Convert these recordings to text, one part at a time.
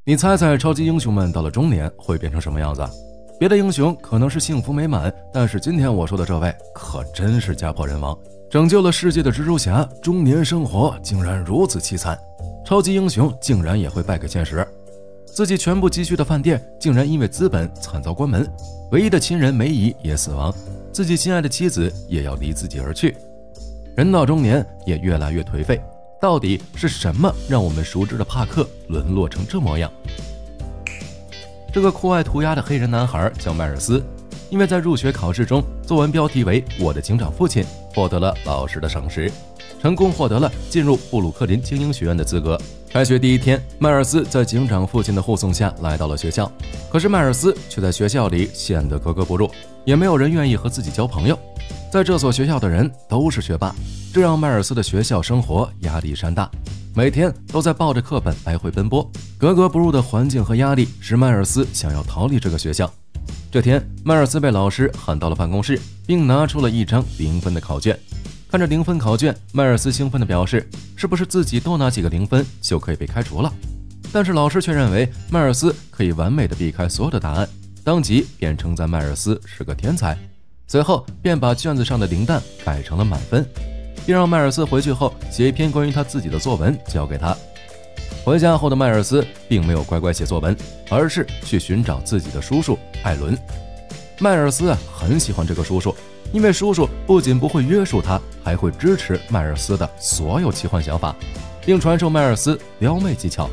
你猜猜超级英雄们到了中年会变成什么样子？别的英雄可能是幸福美满，但是今天我说的这位可真是家破人亡。拯救了世界的蜘蛛侠，中年生活竟然如此凄惨，超级英雄竟然也会败给现实。自己全部积蓄的饭店竟然因为资本惨遭关门，唯一的亲人梅姨也死亡，自己心爱的妻子也要离自己而去。人到中年也越来越颓废，到底是什么让我们熟知的帕克沦落成这模样？这个酷爱涂鸦的黑人男孩叫迈尔斯，因为在入学考试中作文标题为“我的警长父亲”，获得了老师的赏识，成功获得了进入布鲁克林精英学院的资格。开学第一天，迈尔斯在警长父亲的护送下来到了学校，可是迈尔斯却在学校里显得格格不入，也没有人愿意和自己交朋友。在这所学校的人都是学霸，这让迈尔斯的学校生活压力山大，每天都在抱着课本来回奔波，格格不入的环境和压力使迈尔斯想要逃离这个学校。这天，迈尔斯被老师喊到了办公室，并拿出了一张0分的考卷。看着0分考卷，迈尔斯兴奋地表示，是不是自己多拿几个0分就可以被开除了？但是老师却认为迈尔斯可以完美地避开所有的答案，当即便称赞迈尔斯是个天才，随后便把卷子上的零蛋改成了满分，并让迈尔斯回去后写一篇关于他自己的作文交给他。回家后的迈尔斯并没有乖乖写作文，而是去寻找自己的叔叔艾伦。迈尔斯很喜欢这个叔叔，因为叔叔不仅不会约束他，还会支持迈尔斯的所有奇幻想法，并传授迈尔斯撩妹技巧。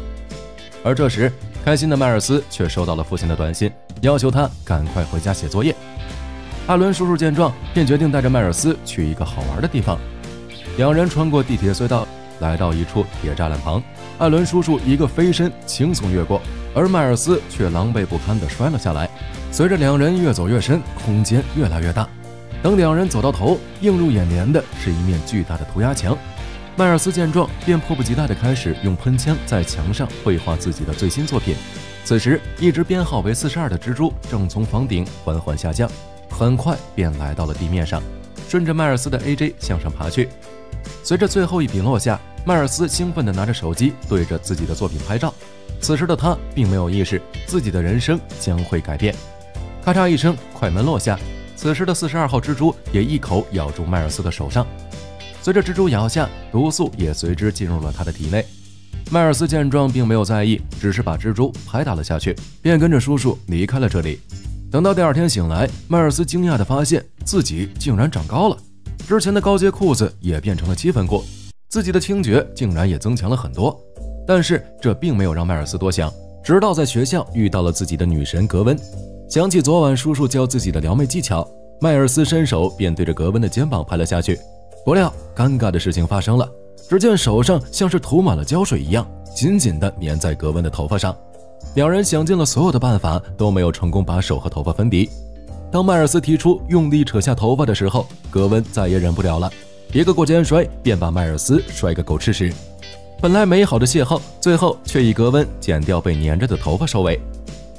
而这时，开心的迈尔斯却收到了父亲的短信，要求他赶快回家写作业。艾伦叔叔见状，便决定带着迈尔斯去一个好玩的地方。两人穿过地铁隧道，来到一处铁栅栏旁，艾伦叔叔一个飞身轻松越过，而迈尔斯却狼狈不堪地摔了下来。随着两人越走越深，空间越来越大。等两人走到头，映入眼帘的是一面巨大的涂鸦墙。迈尔斯见状，便迫不及待地开始用喷枪在墙上绘画自己的最新作品。此时，一只编号为42的蜘蛛正从房顶缓缓下降，很快便来到了地面上，顺着迈尔斯的 AJ 向上爬去。随着最后一笔落下，迈尔斯兴奋地拿着手机对着自己的作品拍照。此时的他并没有意识自己的人生将会改变。咔嚓一声，快门落下，此时的42号蜘蛛也一口咬住迈尔斯的手上，随着蜘蛛咬下，毒素也随之进入了他的体内。迈尔斯见状并没有在意，只是把蜘蛛拍打了下去，便跟着叔叔离开了这里。等到第二天醒来，迈尔斯惊讶地发现自己竟然长高了，之前的高阶裤子也变成了7分裤，自己的听觉竟然也增强了很多。但是这并没有让迈尔斯多想，直到在学校遇到了自己的女神格温。想起昨晚叔叔教自己的撩妹技巧，迈尔斯伸手便对着格温的肩膀拍了下去。不料尴尬的事情发生了，只见手上像是涂满了胶水一样，紧紧地粘在格温的头发上。两人想尽了所有的办法，都没有成功把手和头发分离。当迈尔斯提出用力扯下头发的时候，格温再也忍不了了，一个过肩摔便把迈尔斯摔个狗吃屎。本来美好的邂逅，最后却以格温剪掉被粘着的头发收尾。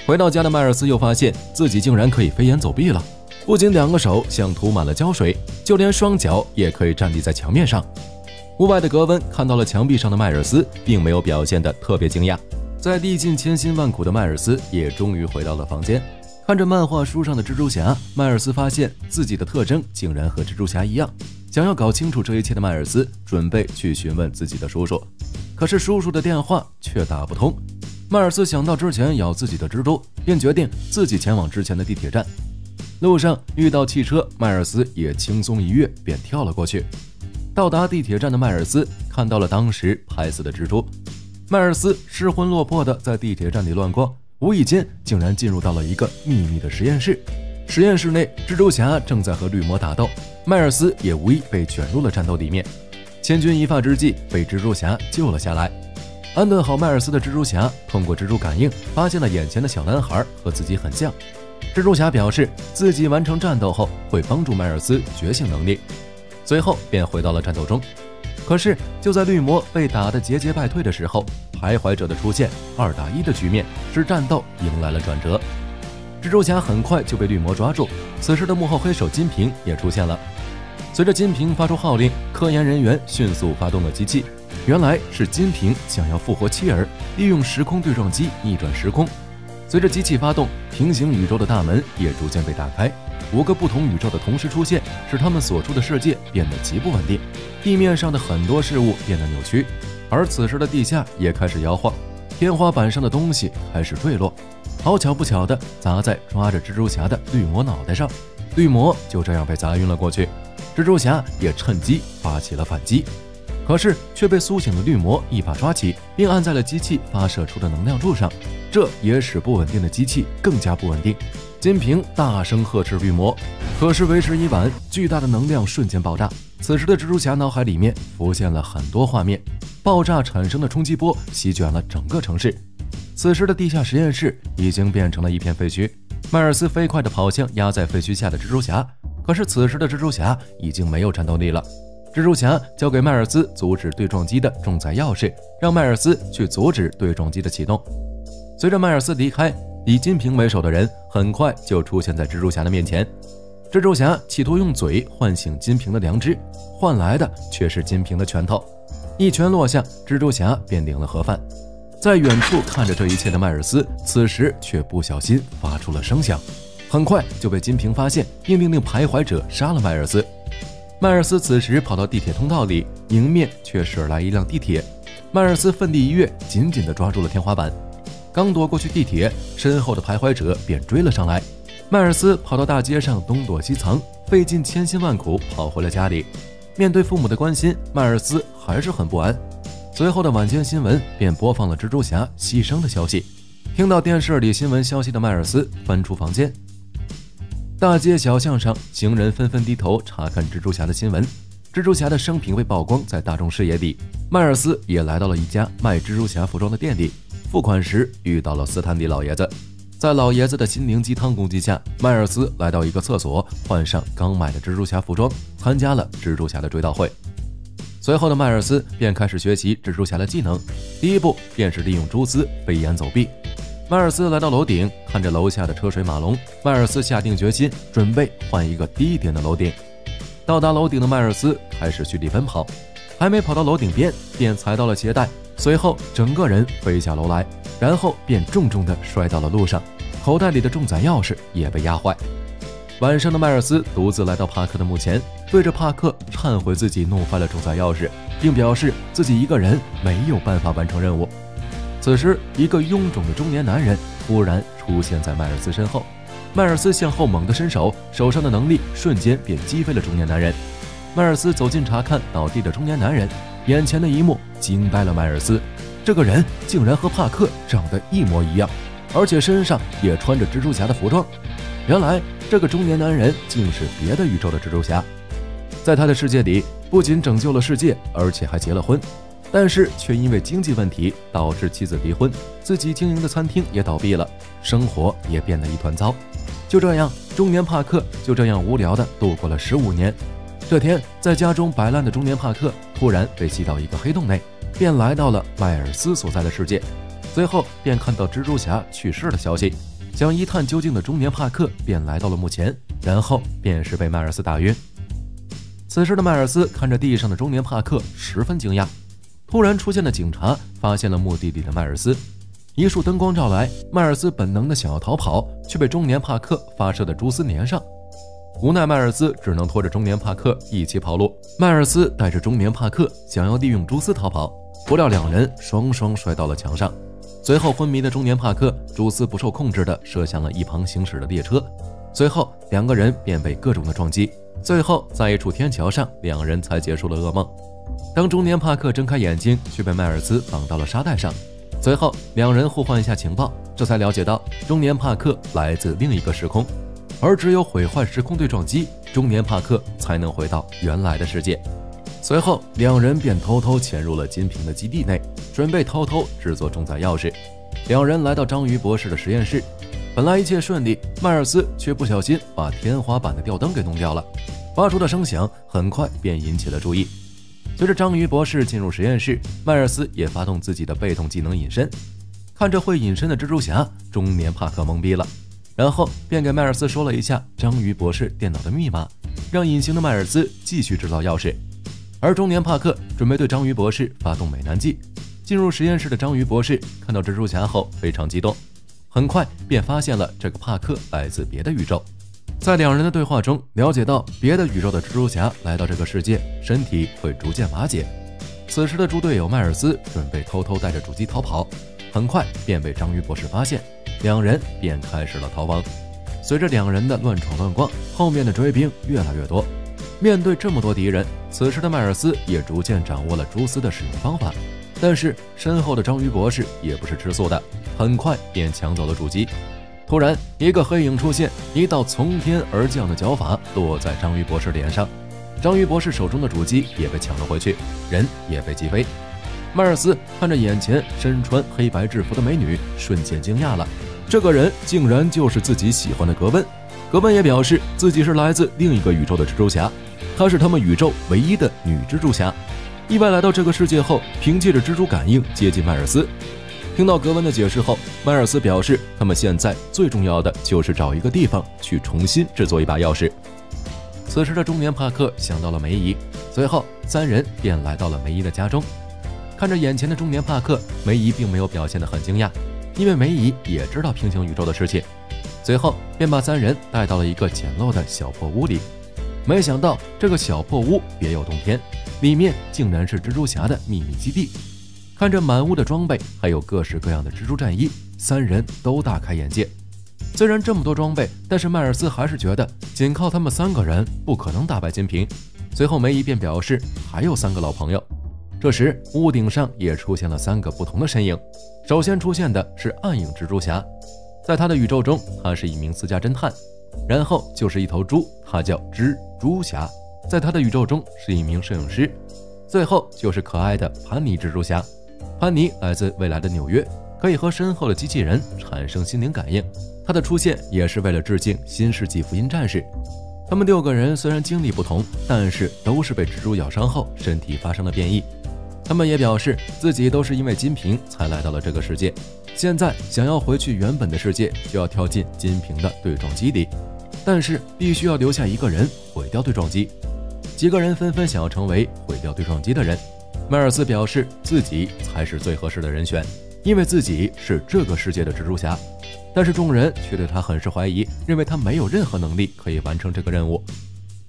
回到家的迈尔斯又发现自己竟然可以飞檐走壁了，不仅两个手像涂满了胶水，就连双脚也可以站立在墙面上。屋外的格温看到了墙壁上的迈尔斯，并没有表现得特别惊讶。在历尽千辛万苦的迈尔斯也终于回到了房间，看着漫画书上的蜘蛛侠，迈尔斯发现自己的特征竟然和蜘蛛侠一样。想要搞清楚这一切的迈尔斯准备去询问自己的叔叔，可是叔叔的电话却打不通。迈尔斯想到之前咬自己的蜘蛛，便决定自己前往之前的地铁站。路上遇到汽车，迈尔斯也轻松一跃便跳了过去。到达地铁站的迈尔斯看到了当时拍死的蜘蛛。迈尔斯失魂落魄地在地铁站里乱逛，无意间竟然进入到了一个秘密的实验室。实验室内，蜘蛛侠正在和绿魔打斗，迈尔斯也无意被卷入了战斗里面。千钧一发之际，被蜘蛛侠救了下来。安顿好迈尔斯的蜘蛛侠通过蜘蛛感应发现了眼前的小男孩和自己很像。蜘蛛侠表示自己完成战斗后会帮助迈尔斯觉醒能力，随后便回到了战斗中。可是就在绿魔被打得节节败退的时候，徘徊者的出现，2打1的局面使战斗迎来了转折。蜘蛛侠很快就被绿魔抓住，此时的幕后黑手金平也出现了。随着金平发出号令，科研人员迅速发动了机器，原来是金平想要复活妻儿，利用时空对撞机逆转时空。随着机器发动，平行宇宙的大门也逐渐被打开，5个不同宇宙的同时出现，使他们所处的世界变得极不稳定，地面上的很多事物变得扭曲，而此时的地下也开始摇晃，天花板上的东西开始坠落，好巧不巧的砸在抓着蜘蛛侠的绿魔脑袋上，绿魔就这样被砸晕了过去，蜘蛛侠也趁机发起了反击。可是却被苏醒的绿魔一把抓起，并按在了机器发射出的能量柱上，这也使不稳定的机器更加不稳定。金平大声呵斥绿魔，可是为时已晚，巨大的能量瞬间爆炸。此时的蜘蛛侠脑海里面浮现了很多画面，爆炸产生的冲击波席卷了整个城市。此时的地下实验室已经变成了一片废墟，迈尔斯飞快地跑向压在废墟下的蜘蛛侠，可是此时的蜘蛛侠已经没有战斗力了。蜘蛛侠交给迈尔斯阻止对撞机的重载钥匙，让迈尔斯去阻止对撞机的启动。随着迈尔斯离开，以金平为首的人很快就出现在蜘蛛侠的面前。蜘蛛侠企图用嘴唤醒金平的良知，换来的却是金平的拳头。一拳落下，蜘蛛侠便领了盒饭。在远处看着这一切的迈尔斯，此时却不小心发出了声响，很快就被金平发现，并命令徘徊者杀了迈尔斯。迈尔斯此时跑到地铁通道里，迎面却驶来一辆地铁。迈尔斯奋力一跃，紧紧地抓住了天花板。刚躲过去地铁，身后的徘徊者便追了上来。迈尔斯跑到大街上东躲西藏，费尽千辛万苦跑回了家里。面对父母的关心，迈尔斯还是很不安。随后的晚间新闻便播放了蜘蛛侠牺牲的消息。听到电视里新闻消息的迈尔斯翻出房间，大街小巷上，行人纷纷低头查看蜘蛛侠的新闻。蜘蛛侠的生平被曝光在大众视野里，迈尔斯也来到了一家卖蜘蛛侠服装的店里。付款时遇到了斯坦利老爷子，在老爷子的心灵鸡汤攻击下，迈尔斯来到一个厕所，换上刚买的蜘蛛侠服装，参加了蜘蛛侠的追悼会。随后的迈尔斯便开始学习蜘蛛侠的技能，第一步便是利用蛛丝飞檐走壁。迈尔斯来到楼顶，看着楼下的车水马龙，迈尔斯下定决心，准备换一个低一点的楼顶。到达楼顶的迈尔斯开始蓄力奔跑，还没跑到楼顶边，便踩到了鞋带，随后整个人飞下楼来，然后便重重地摔到了路上，口袋里的重载钥匙也被压坏。晚上的迈尔斯独自来到帕克的墓前，对着帕克忏悔自己弄坏了重载钥匙，并表示自己一个人没有办法完成任务。此时，一个臃肿的中年男人突然出现在迈尔斯身后，迈尔斯向后猛地伸手，手上的能力瞬间便击飞了中年男人。迈尔斯走近查看倒地的中年男人，眼前的一幕惊呆了迈尔斯，这个人竟然和帕克长得一模一样，而且身上也穿着蜘蛛侠的服装。原来这个中年男人竟是别的宇宙的蜘蛛侠，在他的世界里，不仅拯救了世界，而且还结了婚。但是却因为经济问题导致妻子离婚，自己经营的餐厅也倒闭了，生活也变得一团糟。就这样，中年帕克就这样无聊地度过了15年。这天，在家中摆烂的中年帕克突然被吸到一个黑洞内，便来到了迈尔斯所在的世界。随后便看到蜘蛛侠去世的消息，想一探究竟的中年帕克便来到了墓前，然后便是被迈尔斯打晕。此时的迈尔斯看着地上的中年帕克，十分惊讶。突然出现的警察发现了墓地里的迈尔斯，一束灯光照来，迈尔斯本能的想要逃跑，却被中年帕克发射的蛛丝粘上。无奈迈尔斯只能拖着中年帕克一起跑路。迈尔斯带着中年帕克想要利用蛛丝逃跑，不料两人双双摔到了墙上。随后昏迷的中年帕克蛛丝不受控制的射向了一旁行驶的列车，随后两个人便被各种的撞击，最后在一处天桥上，两人才结束了噩梦。当中年帕克睁开眼睛，却被迈尔斯绑到了沙袋上。随后两人互换一下情报，这才了解到中年帕克来自另一个时空，而只有毁坏时空对撞机，中年帕克才能回到原来的世界。随后两人便偷偷潜入了金平的基地内，准备偷偷制作重载钥匙。两人来到章鱼博士的实验室，本来一切顺利，迈尔斯却不小心把天花板的吊灯给弄掉了，发出的声响很快便引起了注意。随着章鱼博士进入实验室，迈尔斯也发动自己的被动技能隐身。看着会隐身的蜘蛛侠，中年帕克懵逼了，然后便给迈尔斯说了一下章鱼博士电脑的密码，让隐形的迈尔斯继续制造钥匙。而中年帕克准备对章鱼博士发动美男计。进入实验室的章鱼博士看到蜘蛛侠后非常激动，很快便发现了这个帕克来自别的宇宙。在两人的对话中了解到，别的宇宙的蜘蛛侠来到这个世界，身体会逐渐瓦解。此时的猪队友迈尔斯准备偷偷带着主机逃跑，很快便被章鱼博士发现，两人便开始了逃亡。随着两人的乱闯乱逛，后面的追兵越来越多。面对这么多敌人，此时的迈尔斯也逐渐掌握了蛛丝的使用方法。但是身后的章鱼博士也不是吃素的，很快便抢走了主机。突然，一个黑影出现，一道从天而降的脚法落在章鱼博士脸上，章鱼博士手中的主机也被抢了回去，人也被击飞。迈尔斯看着眼前身穿黑白制服的美女，瞬间惊讶了，这个人竟然就是自己喜欢的格温。格温也表示自己是来自另一个宇宙的蜘蛛侠，她是他们宇宙唯一的女蜘蛛侠。意外来到这个世界后，凭借着蜘蛛感应接近迈尔斯。听到格温的解释后，迈尔斯表示他们现在最重要的就是找一个地方去重新制作一把钥匙。此时的中年帕克想到了梅姨，随后三人便来到了梅姨的家中。看着眼前的中年帕克，梅姨并没有表现得很惊讶，因为梅姨也知道平行宇宙的事情。随后便把三人带到了一个简陋的小破屋里。没想到这个小破屋别有洞天，里面竟然是蜘蛛侠的秘密基地。看着满屋的装备，还有各式各样的蜘蛛战衣，三人都大开眼界。虽然这么多装备，但是迈尔斯还是觉得仅靠他们三个人不可能打败金瓶。随后梅姨便表示还有三个老朋友。这时屋顶上也出现了三个不同的身影。首先出现的是暗影蜘蛛侠，在他的宇宙中，他是一名私家侦探。然后就是一头猪，他叫蜘蛛侠，在他的宇宙中是一名摄影师。最后就是可爱的潘妮蜘蛛侠，潘妮来自未来的纽约，可以和身后的机器人产生心灵感应。他的出现也是为了致敬新世纪福音战士。他们6个人虽然经历不同，但是都是被蜘蛛咬伤后身体发生了变异。他们也表示自己都是因为金瓶才来到了这个世界，现在想要回去原本的世界，就要跳进金瓶的对撞机里，但是必须要留下一个人毁掉对撞机。几个人纷纷想要成为毁掉对撞机的人。迈尔斯表示自己才是最合适的人选，因为自己是这个世界的蜘蛛侠。但是众人却对他很是怀疑，认为他没有任何能力可以完成这个任务。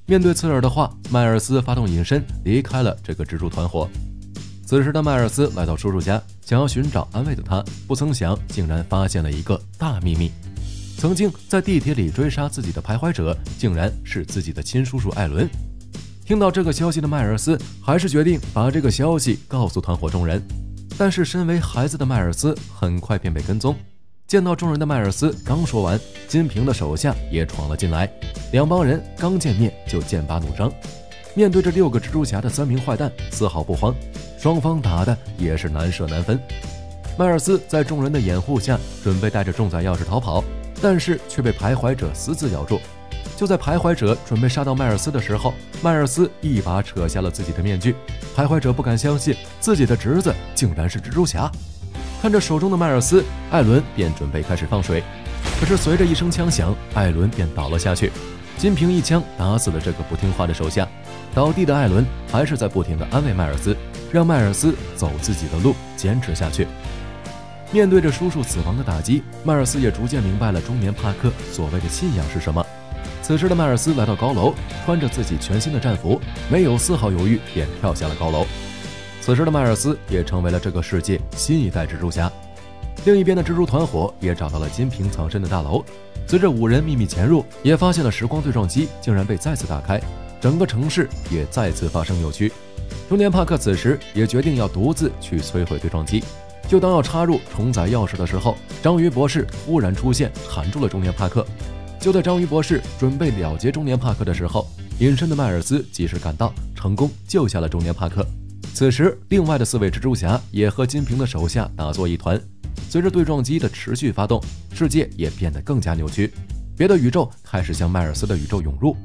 面对刺耳的话，迈尔斯发动隐身离开了这个蜘蛛团伙。此时的迈尔斯来到叔叔家，想要寻找安慰的他，不曾想竟然发现了一个大秘密。曾经在地铁里追杀自己的徘徊者，竟然是自己的亲叔叔艾伦。听到这个消息的迈尔斯还是决定把这个消息告诉团伙众人，但是身为孩子的迈尔斯很快便被跟踪。见到众人的迈尔斯刚说完，金瓶的手下也闯了进来，两帮人刚见面就剑拔弩张。面对这6个蜘蛛侠的3名坏蛋，丝毫不慌，双方打的也是难舍难分。迈尔斯在众人的掩护下准备带着重载钥匙逃跑，但是却被徘徊者私自咬住。就在徘徊者准备杀到迈尔斯的时候，迈尔斯一把扯下了自己的面具。徘徊者不敢相信自己的侄子竟然是蜘蛛侠。看着手中的迈尔斯，艾伦便准备开始放水，可是随着一声枪响，艾伦便倒了下去。金瓶一枪打死了这个不听话的手下。倒地的艾伦还是在不停地安慰迈尔斯，让迈尔斯走自己的路，坚持下去。面对着叔叔死亡的打击，迈尔斯也逐渐明白了中年帕克所谓的信仰是什么。此时的迈尔斯来到高楼，穿着自己全新的战服，没有丝毫犹豫便跳下了高楼。此时的迈尔斯也成为了这个世界新一代蜘蛛侠。另一边的蜘蛛团伙也找到了金瓶藏身的大楼，随着5人秘密潜入，也发现了时光对撞机竟然被再次打开，整个城市也再次发生扭曲。中年帕克此时也决定要独自去摧毁对撞机。就当要插入重载钥匙的时候，章鱼博士忽然出现，喊住了中年帕克。就在章鱼博士准备了结中年帕克的时候，隐身的迈尔斯及时赶到，成功救下了中年帕克。此时另外的4位蜘蛛侠也和金瓶的手下打作一团。随着对撞机的持续发动，世界也变得更加扭曲，别的宇宙开始向迈尔斯的宇宙涌入。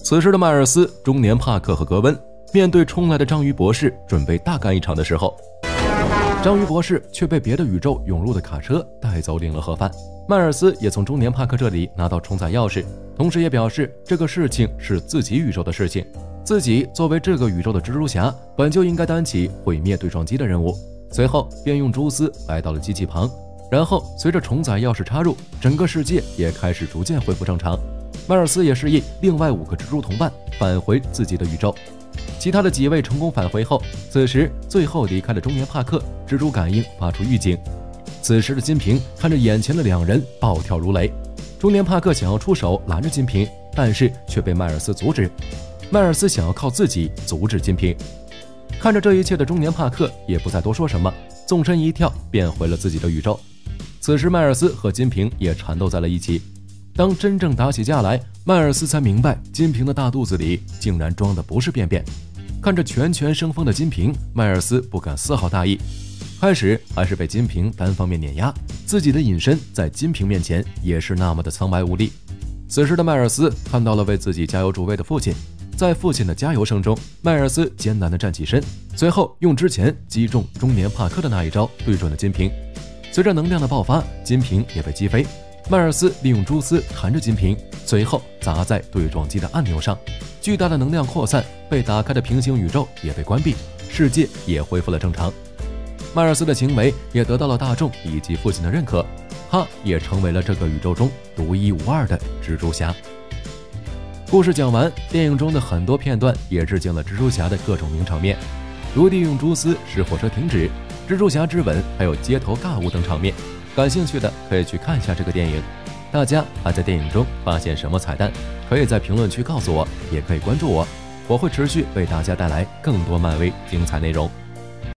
此时的迈尔斯、中年帕克和格温面对冲来的章鱼博士，准备大干一场的时候，章鱼博士却被别的宇宙涌入的卡车带走领了盒饭。迈尔斯也从中年帕克这里拿到重载钥匙，同时也表示这个事情是自己宇宙的事情，自己作为这个宇宙的蜘蛛侠，本就应该担起毁灭对撞机的任务，随后便用蛛丝来到了机器旁。然后随着重载钥匙插入，整个世界也开始逐渐恢复正常。迈尔斯也示意另外5个蜘蛛同伴返回自己的宇宙。其他的几位成功返回后，此时最后离开了中年帕克，蜘蛛感应发出预警。此时的金瓶看着眼前的2人，暴跳如雷。中年帕克想要出手拦着金瓶，但是却被迈尔斯阻止。迈尔斯想要靠自己阻止金瓶。看着这一切的中年帕克也不再多说什么，纵身一跳便回了自己的宇宙。此时迈尔斯和金瓶也缠斗在了一起。当真正打起架来，迈尔斯才明白金瓶的大肚子里竟然装的不是便便。看着拳拳生风的金瓶，迈尔斯不敢丝毫大意。开始还是被金瓶单方面碾压，自己的隐身在金瓶面前也是那么的苍白无力。此时的迈尔斯看到了为自己加油助威的父亲，在父亲的加油声中，迈尔斯艰难地站起身，随后用之前击中中年帕克的那一招对准了金瓶。随着能量的爆发，金瓶也被击飞。迈尔斯利用蛛丝缠着金瓶，随后砸在对撞机的按钮上，巨大的能量扩散，被打开的平行宇宙也被关闭，世界也恢复了正常。迈尔斯的行为也得到了大众以及父亲的认可，他也成为了这个宇宙中独一无二的蜘蛛侠。故事讲完，电影中的很多片段也致敬了蜘蛛侠的各种名场面，如利用蛛丝使火车停止、蜘蛛侠之吻，还有街头尬舞等场面。感兴趣的可以去看一下这个电影。大家还在电影中发现什么彩蛋？可以在评论区告诉我，也可以关注我，我会持续为大家带来更多漫威精彩内容。